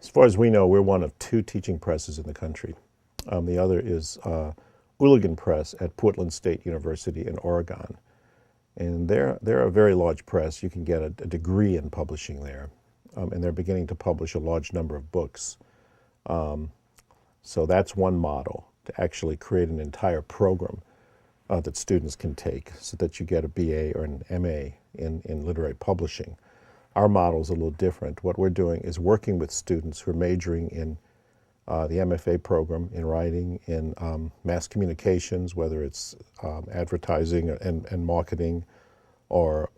As far as we know, we're one of 2 teaching presses in the country. The other is Ooligan Press at Portland State University in Oregon. And they're a very large press. You can get a degree in publishing there. And they're beginning to publish a large number of books. So that's one model, to actually create an entire program that students can take so that you get a BA or an MA in literary publishing. Our model is a little different. What we're doing is working with students who are majoring in the MFA program in writing, in mass communications, whether it's advertising and marketing, or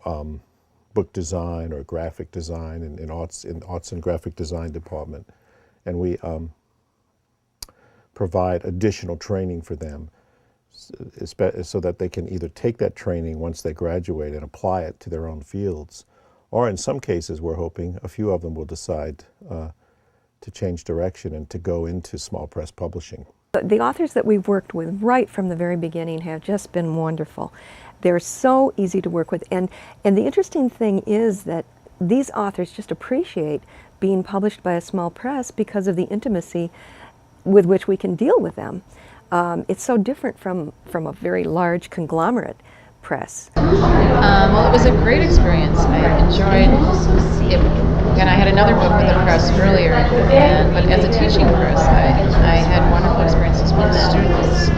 book design or graphic design in arts and graphic design department. And we provide additional training for them so that they can either take that training once they graduate and apply it to their own fields, or in some cases, we're hoping a few of them will decide to change direction and to go into small press publishing. The authors that we've worked with right from the very beginning have just been wonderful. They're so easy to work with, and the interesting thing is that these authors just appreciate being published by a small press because of the intimacy with which we can deal with them. It's so different from a very large conglomerate press. Well, it was a great experience. I enjoyed it, and I had another book with the press earlier, but as a teaching press, I had wonderful experiences with students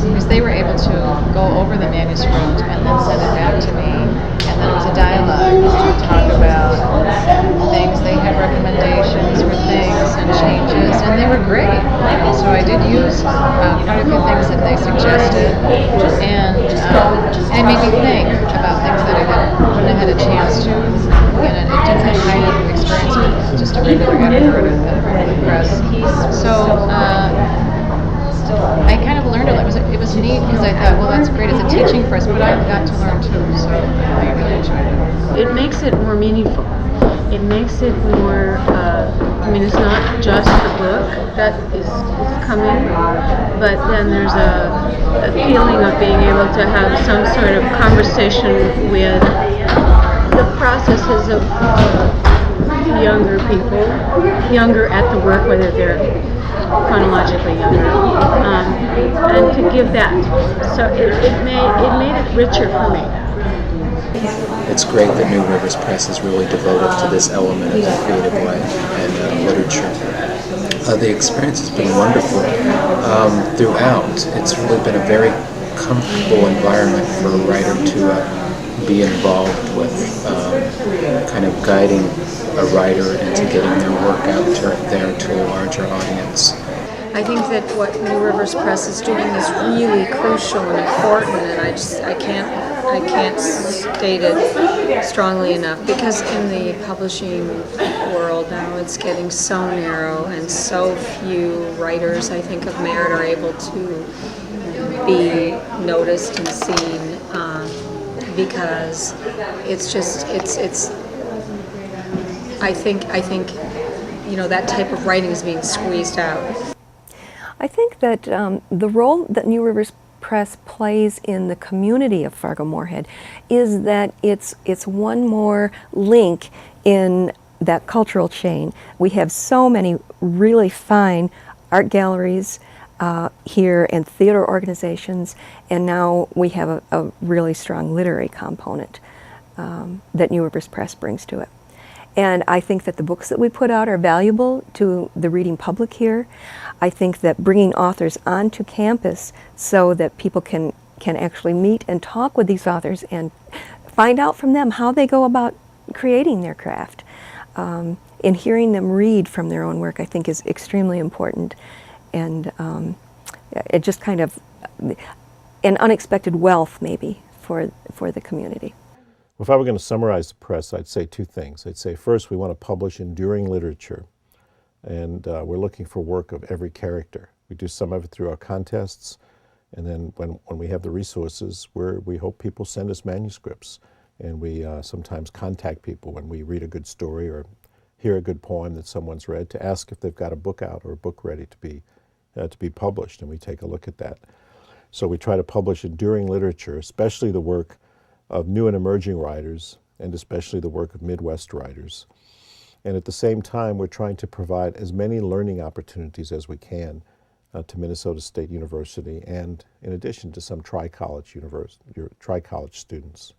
because they were able to go over the manuscript and then send it back to me, and then it was a dialogue to talk about things. They had recommendations for things and changes, and they were great. So I did use quite a few things that they suggested, and it made me think about things that I wouldn't have had a chance to in a different kind of experience with just a regular editor at the press. So I kind of learned a lot. It was neat because I thought, well, that's great as a teaching press, but I got to learn too, so I really enjoyed it. It makes it more meaningful. It makes it more, I mean, it's not just the book that is coming, but then there's a feeling of being able to have some sort of conversation with the processes of younger people, younger at the work, whether they're chronologically younger, and to give that. So it made it richer for me. It's great that New Rivers Press is really devoted to this element of the creative life and literature. The experience has been wonderful throughout. It's really been a very comfortable environment for a writer to be involved with, kind of guiding a writer into getting their work out there to a larger audience. I think that what New Rivers Press is doing is really crucial and important, and I can't state it strongly enough, because in the publishing world now it's getting so narrow, and so few writers, I think, of merit are able to be noticed and seen, because it's I think that type of writing is being squeezed out. I think that the role that New Rivers Press plays in the community of Fargo-Moorhead is that it's one more link in that cultural chain. We have so many really fine art galleries here and theater organizations, and now we have a really strong literary component that New Rivers Press brings to it. And I think that the books that we put out are valuable to the reading public here. I think that bringing authors onto campus so that people can actually meet and talk with these authors and find out from them how they go about creating their craft. And hearing them read from their own work, I think, is extremely important. And it just kind of an unexpected wealth, maybe, for the community. If I were going to summarize the press, I'd say 2 things. I'd say, first, we want to publish enduring literature, and we're looking for work of every character. We do some of it through our contests, and then when we have the resources, we hope people send us manuscripts, and we sometimes contact people when we read a good story or hear a good poem that someone's read to ask if they've got a book out or a book ready to be published, and we take a look at that. So we try to publish enduring literature, especially the work of new and emerging writers, and especially the work of Midwest writers. And at the same time, we're trying to provide as many learning opportunities as we can to Minnesota State University, and in addition to some tri-college students.